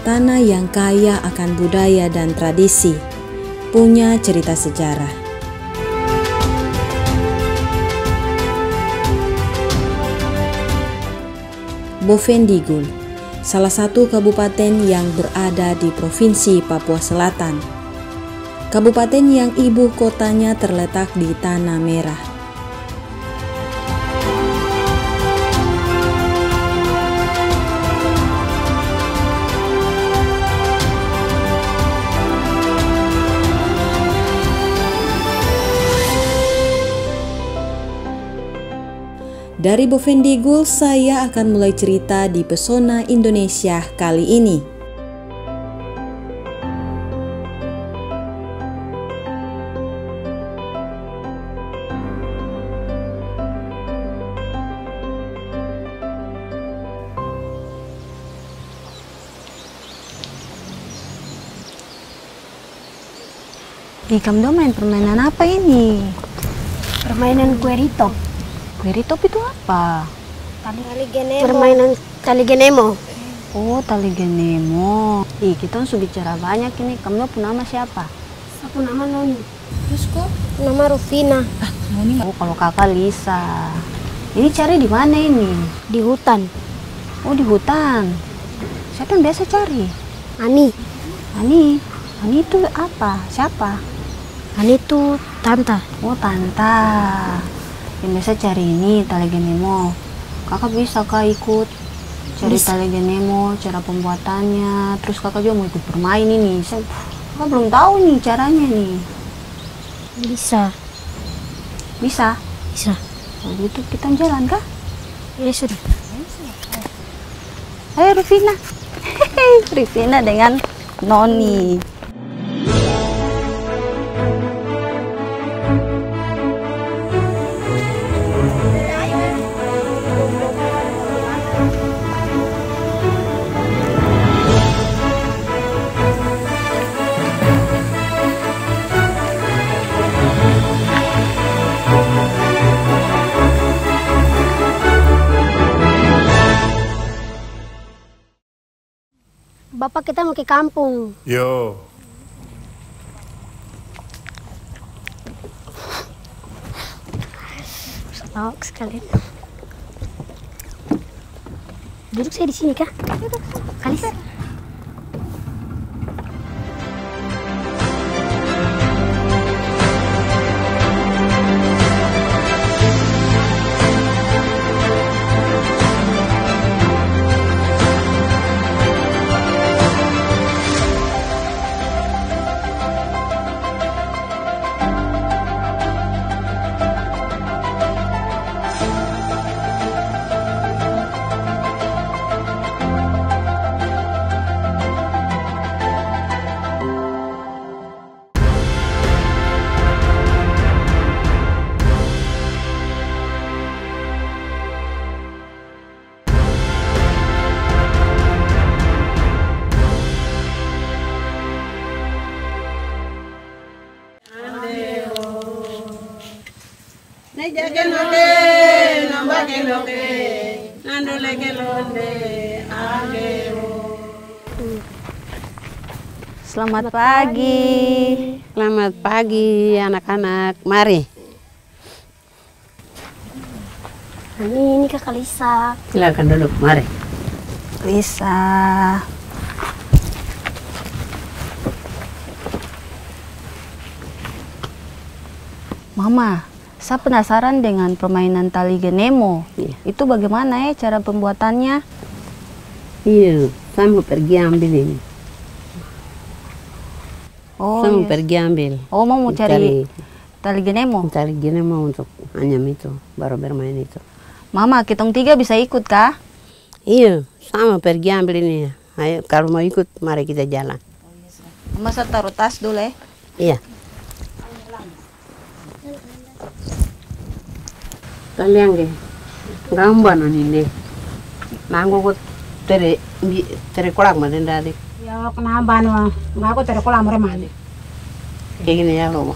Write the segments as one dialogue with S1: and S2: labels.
S1: tanah yang kaya akan budaya dan tradisi, punya cerita sejarah. Bovendigul, salah satu kabupaten yang berada di Provinsi Papua Selatan. Kabupaten yang ibu kotanya terletak di Tanah Merah. Dari Bovendigul, saya akan mulai cerita di Pesona Indonesia kali ini.
S2: Kamu main permainan apa ini?
S3: Permainan kuerito.
S2: Kueritop itu apa?
S3: Permainan tali genemo.
S2: Oh, tali genemo. Kita sudah bicara banyak ini. Kamu punya nama siapa?
S3: Aku nama Noni. Terus kok? Nama Rufina.
S2: Noni. Oh, kalau kakak Lisa. Ini cari di mana ini?
S3: Di hutan.
S2: Oh, di hutan. Siapa yang biasa cari?
S3: Ani.
S2: Ani itu apa? Siapa?
S3: Ani itu tante.
S2: Oh, tante. Yang biasa cari ini tali genemo. Kakak bisa kak ikut cari tali genemo, cara pembuatannya. Terus kakak juga mau ikut bermain ini. Kakak belum tahu nih caranya nih.
S3: Bisa.
S2: Bisa?
S3: Bisa.
S2: Kalau gitu kita jalan kah?
S3: Ya sudah.
S2: Ayo Rufina. Rufina dengan Noni.
S3: Bapak kita mau ke kampung.
S4: Yo.
S3: Lawak sekali. Duduk saya di sini kah? Kalis.
S2: Selamat pagi.
S5: Selamat pagi anak-anak. Mari.
S3: Ini kakak Lisa.
S5: Silakan duduk, mari.
S2: Lisa. Mama, saya penasaran dengan permainan tali genemo.
S5: Iya.
S2: Itu bagaimana ya cara pembuatannya?
S5: Iya, saya mau pergi ambil ini.
S2: Oh,
S5: Saya mau
S2: yes.
S5: pergi ambil.
S2: Oh, mau cari tali genemo?
S5: Tali genemo untuk anyam itu, baru bermain itu.
S2: Mama, kita tiga bisa ikut kah?
S5: Iya, saya mau pergi ambil ini. Ayo, kalau mau ikut, mari kita jalan.
S2: Mama, saya taruh tas dulu ya.
S5: Iya. Kalian ke? Gambar ini deh. Nanggo kok tere kolak maden dadi.
S3: Ya kena banu, nggak aku tere kolam remah.
S5: Kayak gini ya lo.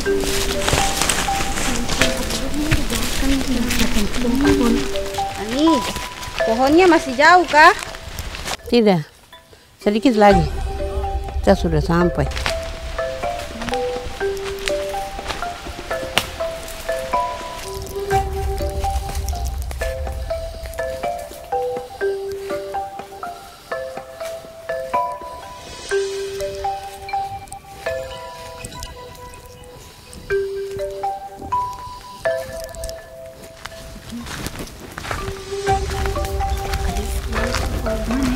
S2: Ani, pohonnya masih jauh kah?
S5: Tidak, sedikit lagi. Kita sudah sampai.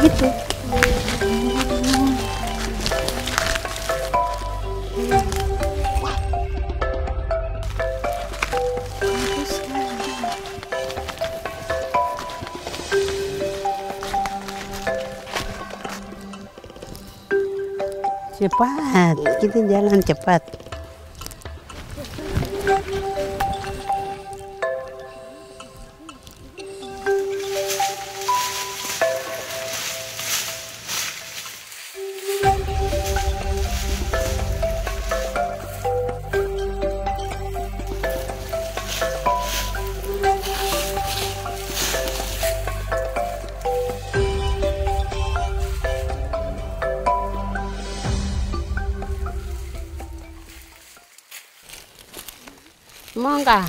S2: Itu.
S5: Cepat, kita jalan cepat. Mongka,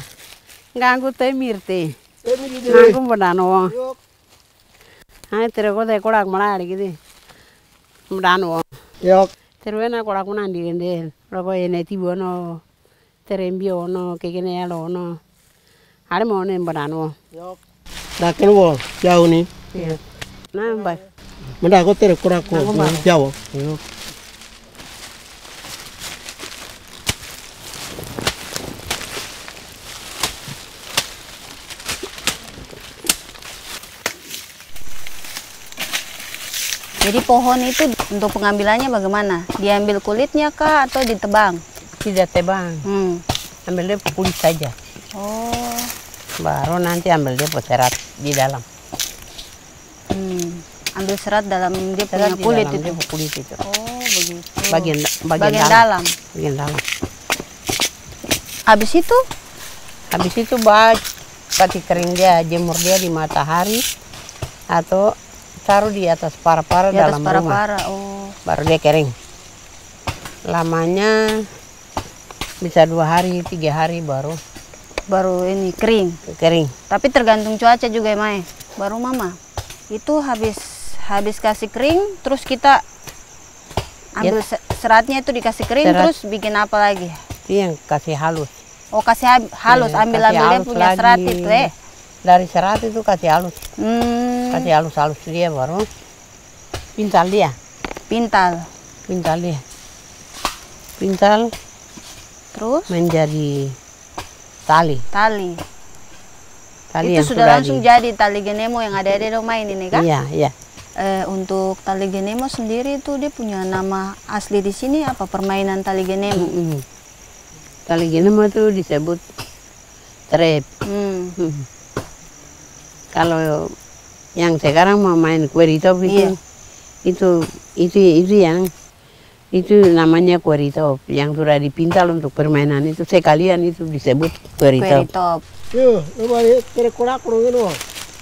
S5: nganggu temir te. Nganggu bedano. Hai terus kau korak malah gitu. Bedano.
S4: Yok.
S5: Terus na korak mana di gende. Roko ini tiba no. Terembio no, kekene alo no. Ada mau nih bedano.
S4: Yok. Dah keluar jauh nih.
S5: Iya. Nah baik.
S4: Mana aku terus korak jauh. Yok.
S2: Jadi pohon itu untuk pengambilannya bagaimana? Diambil kulitnya kah atau ditebang?
S5: Tidak tebang. Ambil dia kulit saja.
S2: Oh.
S5: Baru nanti ambil dia serat di dalam.
S2: Ambil serat dalam dia punya kulit itu.
S5: Dia kulit itu.
S2: Oh, begitu.
S5: Bagian dalam. Bagian dalam.
S2: Habis itu?
S5: Habis itu kasih kering dia, jemur dia di matahari atau taruh di atas para-para dalam rumah.
S2: Oh.
S5: Baru dia kering. Lamanya bisa 2 hari, 3 hari baru
S2: ini kering.
S5: Kering.
S2: Tapi tergantung cuaca juga ya, Mai. Baru Mama. Itu habis kasih kering, terus kita ambil seratnya itu dikasih kering, terus bikin apa lagi?
S5: Itu yang kasih halus.
S2: Oh, kasih halus, ambil dia punya lagi. Serat itu
S5: Dari serat itu kasih halus. Kasih halus-halus dia baru pintal dia. Pintal dia. Pintal terus menjadi tali. Itu
S2: yang sudah langsung jadi tali genemo yang ada di rumah ini kan?
S5: Iya.
S2: Untuk tali genemo sendiri itu dia punya nama asli di sini apa? Permainan tali genemo.
S5: Tali genemo itu disebut trap. Kalau yang sekarang mau main kueritop itu namanya kueritop yang sudah dipintal untuk permainan itu sekalian itu disebut kueritop.
S4: Yo, coba terkorak kurang itu.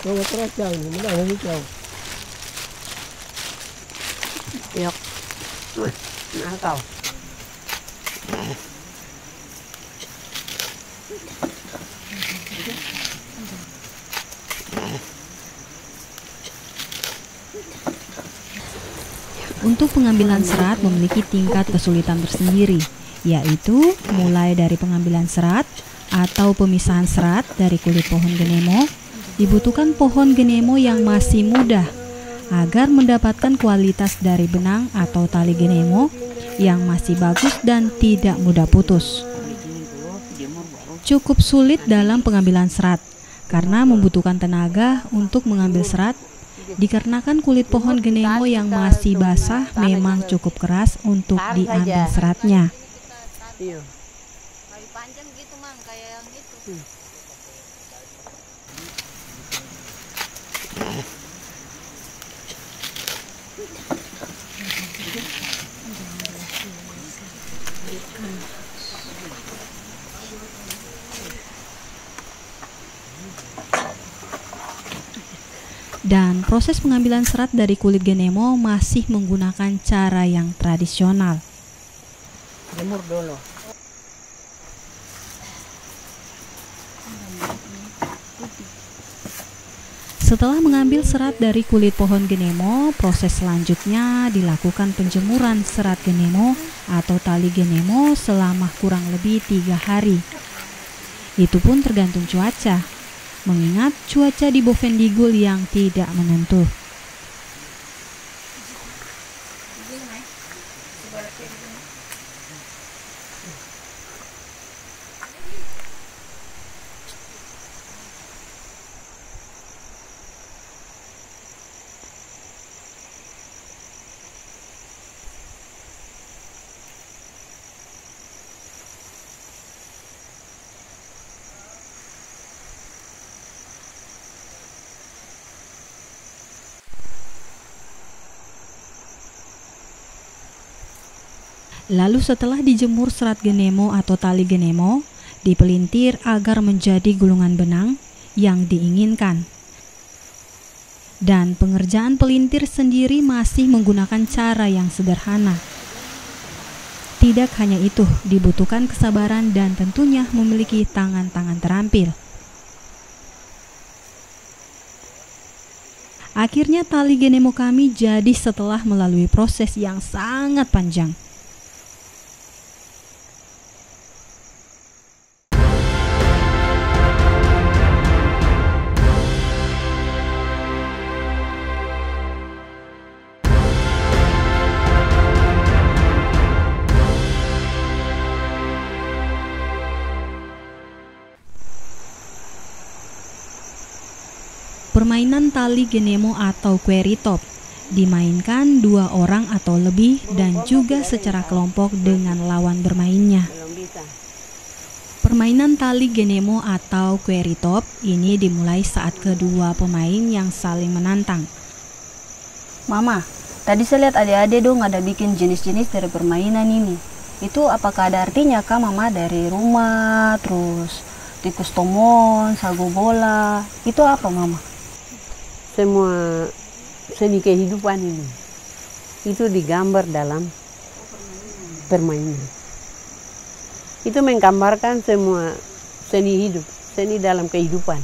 S4: Coba terus jauh, mana lagi jauh.
S5: Yok. Nah kau.
S1: Untuk pengambilan serat memiliki tingkat kesulitan tersendiri, yaitu mulai dari pengambilan serat atau pemisahan serat dari kulit pohon genemo. Dibutuhkan pohon genemo yang masih muda agar mendapatkan kualitas dari benang atau tali genemo yang masih bagus dan tidak mudah putus. Cukup sulit dalam pengambilan serat karena membutuhkan tenaga untuk mengambil serat. Dikarenakan kulit pohon genemo yang masih basah memang cukup keras untuk diambil seratnya.
S2: Kayu panjang gitu, Mang, kayak yang itu.
S1: Dan proses pengambilan serat dari kulit genemo masih menggunakan cara yang tradisional.
S5: Jemur dulu.
S1: Setelah mengambil serat dari kulit pohon genemo, proses selanjutnya dilakukan penjemuran serat genemo atau tali genemo selama kurang lebih 3 hari. Itu pun tergantung cuaca, mengingat cuaca di Bovendigul yang tidak menentu. Lalu setelah dijemur serat genemo atau tali genemo, dipelintir agar menjadi gulungan benang yang diinginkan. Dan pengerjaan pelintir sendiri masih menggunakan cara yang sederhana. Tidak hanya itu, dibutuhkan kesabaran dan tentunya memiliki tangan-tangan terampil. Akhirnya tali genemo kami jadi setelah melalui proses yang sangat panjang. Permainan tali genemo atau quarry top dimainkan 2 orang atau lebih dan juga secara kelompok dengan lawan bermainnya. Permainan tali genemo atau quarry top ini dimulai saat kedua pemain yang saling menantang.
S2: Mama, tadi saya lihat adik-adik dong ada bikin jenis-jenis dari permainan ini. Itu apakah ada artinya kah Mama, dari rumah, terus tikus tomon, sagu bola, itu apa Mama?
S5: Semua seni kehidupan ini itu digambar dalam permainan. Itu menggambarkan semua seni hidup, seni dalam kehidupan.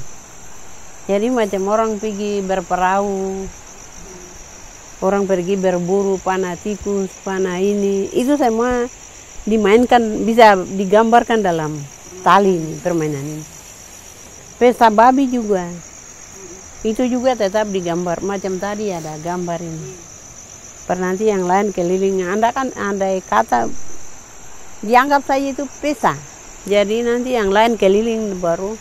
S5: Jadi macam orang pergi berperahu, orang pergi berburu, panah tikus, panah ini, itu semua dimainkan, bisa digambarkan dalam tali ini, permainan ini. Pesta babi juga. Itu juga tetap digambar, macam tadi ada gambar ini. Nanti yang lain keliling, Anda kan andai kata dianggap saja itu pesta. Jadi nanti yang lain keliling baru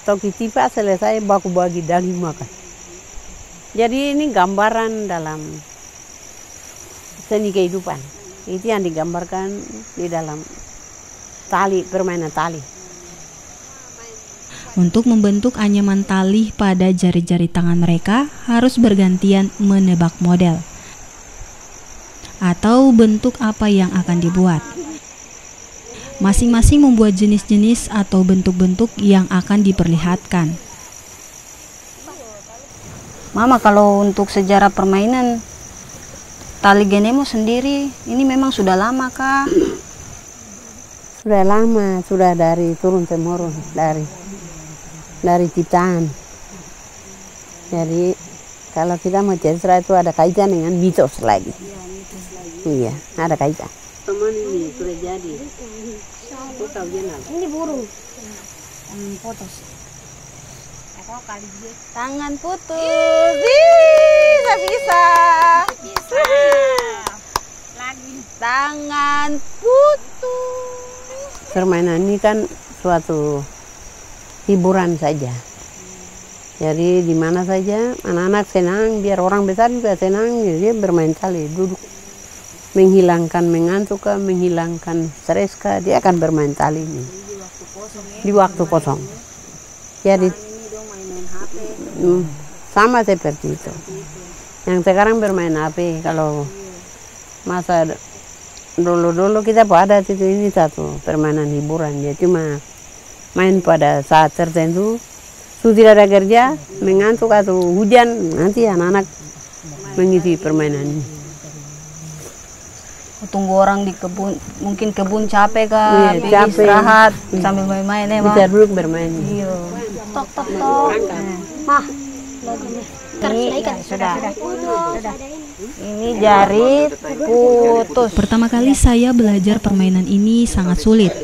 S5: toki tiba selesai baku bagi daging makan. Jadi ini gambaran dalam seni kehidupan. Itu yang digambarkan di dalam tali, permainan tali.
S1: Untuk membentuk anyaman tali pada jari-jari tangan mereka harus bergantian menebak model atau bentuk apa yang akan dibuat. Masing-masing membuat jenis-jenis atau bentuk-bentuk yang akan diperlihatkan.
S2: Mama, kalau untuk sejarah permainan tali genemo sendiri ini memang sudah lama kah?
S5: Sudah lama, sudah dari turun temurun, dari ciptaan. Jadi kalau kita mau cerita itu ada kaitan dengan mitos lagi. Iya, ada kaitan. Teman ini sudah jadi.
S3: Ini burung.
S2: Tangan putus. Bisa. Lagi. Tangan putus.
S5: Permainan ini kan suatu hiburan saja. Jadi di mana saja anak-anak senang, biar orang besar juga senang, jadi dia bermain tali, duduk menghilangkan mengantuk, menghilangkan stres, dia akan bermain tali ini di waktu kosong. Jadi sama seperti itu. Yang sekarang bermain HP, kalau masa dulu kita pada itu ini satu permainan hiburan, ya cuma main pada saat tertentu Su tidak ada kerja, mengantuk atau hujan, nanti anak-anak mengisi permainan ini.
S2: Tunggu orang di kebun, mungkin kebun capek
S5: Iya,
S2: kah, pergi
S5: capek.
S2: istirahat sambil main-main ya, Bang.
S5: Bisa duduk bermain.
S2: Iya.
S3: Tok tok tok. Mah.
S2: Ini sudah. Ini jari putus.
S1: Pertama kali saya belajar permainan ini sangat sulit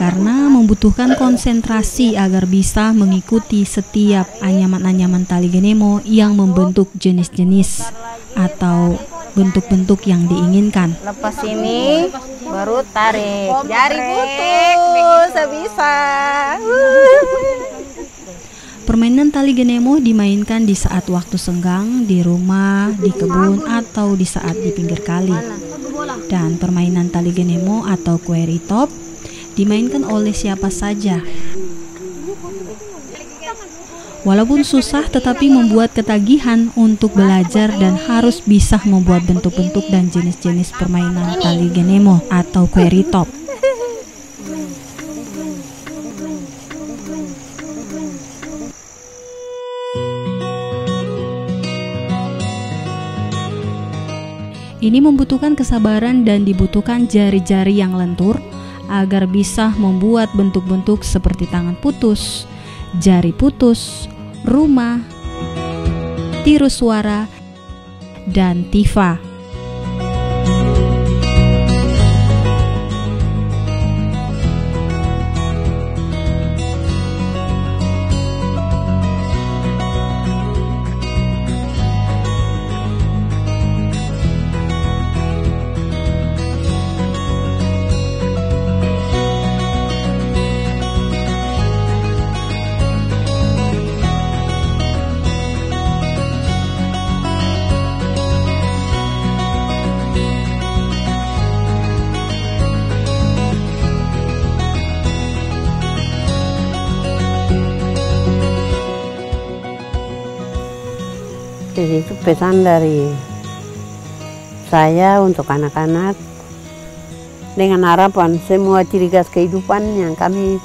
S1: karena membutuhkan konsentrasi agar bisa mengikuti setiap anyaman-anyaman tali genemo yang membentuk jenis-jenis atau bentuk-bentuk yang diinginkan.
S2: Lepas ini baru tarik. Jari putus, bisa.
S1: Permainan tali genemo dimainkan di saat waktu senggang, di rumah, di kebun, atau di saat di pinggir kali. Dan permainan tali genemo atau quarry top dimainkan oleh siapa saja. Walaupun susah tetapi membuat ketagihan untuk belajar dan harus bisa membuat bentuk-bentuk dan jenis-jenis permainan tali genemo atau quarry top. Ini membutuhkan kesabaran dan dibutuhkan jari-jari yang lentur agar bisa membuat bentuk-bentuk seperti tangan putus, jari putus, rumah, tiru suara, dan tifa.
S5: Jadi itu pesan dari saya untuk anak-anak dengan harapan semua ciri khas kehidupan yang kami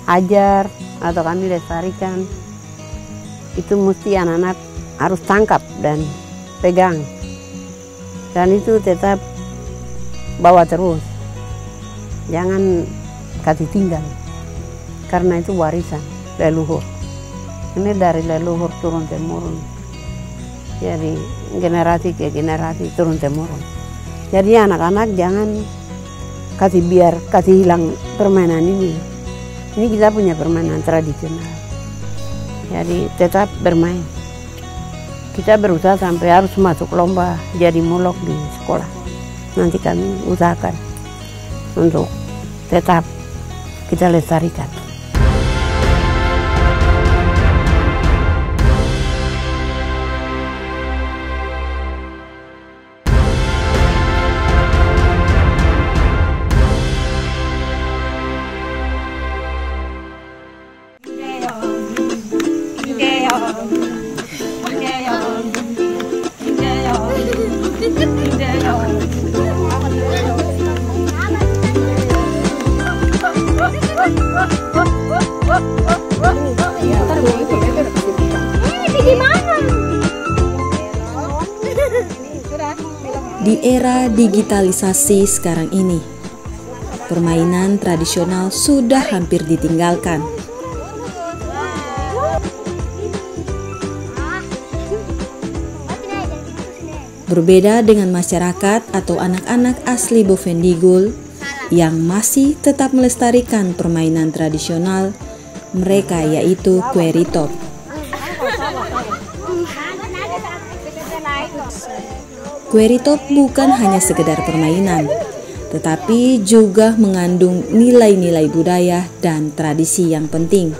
S5: ajar atau kami lestarikan itu mesti anak-anak harus tangkap dan pegang, dan itu tetap bawa terus, jangan kasih tinggal karena itu warisan leluhur. Ini dari leluhur turun temurun. Jadi generasi ke generasi turun temurun. Jadi anak-anak jangan kasih hilang permainan ini. Ini kita punya permainan tradisional. Jadi tetap bermain. Kita berusaha sampai harus masuk lomba jadi mulok di sekolah. Nanti kami usahakan untuk tetap kita lestarikan.
S1: Di era digitalisasi sekarang ini, permainan tradisional sudah hampir ditinggalkan. Berbeda dengan masyarakat atau anak-anak asli Bovendigul yang masih tetap melestarikan permainan tradisional mereka, yaitu quarry top. Quarry top bukan hanya sekedar permainan, tetapi juga mengandung nilai-nilai budaya dan tradisi yang penting.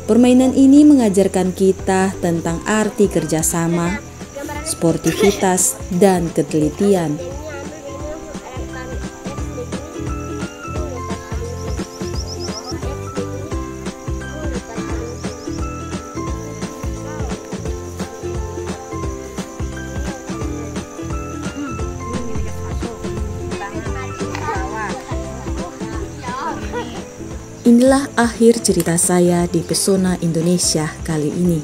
S1: Permainan ini mengajarkan kita tentang arti kerjasama, sportivitas, dan ketelitian. Inilah akhir cerita saya di Pesona Indonesia kali ini.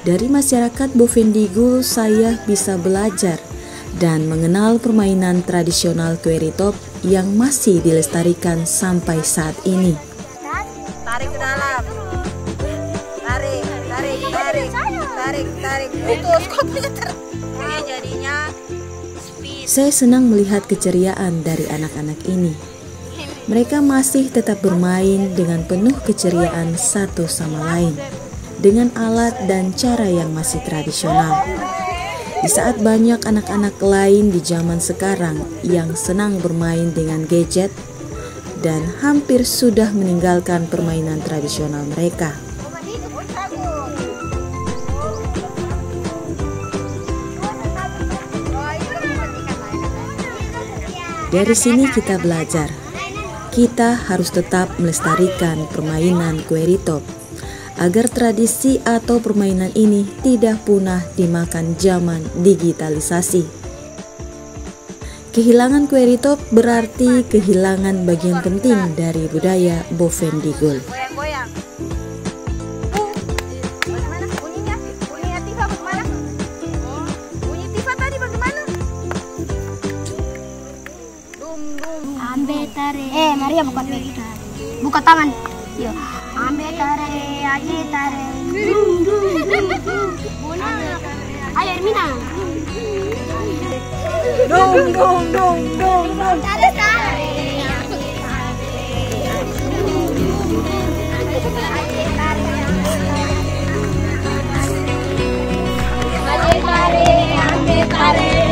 S1: Dari masyarakat Bovendigul saya bisa belajar dan mengenal permainan tradisional Queritop yang masih dilestarikan sampai saat ini.
S6: Tarik ke dalam. Tarik. Putus, kok jadinya.
S1: Saya senang melihat keceriaan dari anak-anak ini. Mereka masih tetap bermain dengan penuh keceriaan satu sama lain, dengan alat dan cara yang masih tradisional. Di saat banyak anak-anak lain di zaman sekarang yang senang bermain dengan gadget dan hampir sudah meninggalkan permainan tradisional mereka. Dari sini kita belajar. Kita harus tetap melestarikan permainan Queritop agar tradisi atau permainan ini tidak punah dimakan zaman digitalisasi. Kehilangan Queritop berarti kehilangan bagian penting dari budaya Bovendigul.
S6: Goyang-goyang. Bagaimana bunyinya? Bunyinya Tifa bagaimana? Bunyi Tifa tadi bagaimana?
S3: Ambe tare. Maria buka buka tangan. Yo. Ambe tare, aje tare. Ayo Ermina.
S6: Dong.
S3: Tare tare. Aje tare, ambe tare.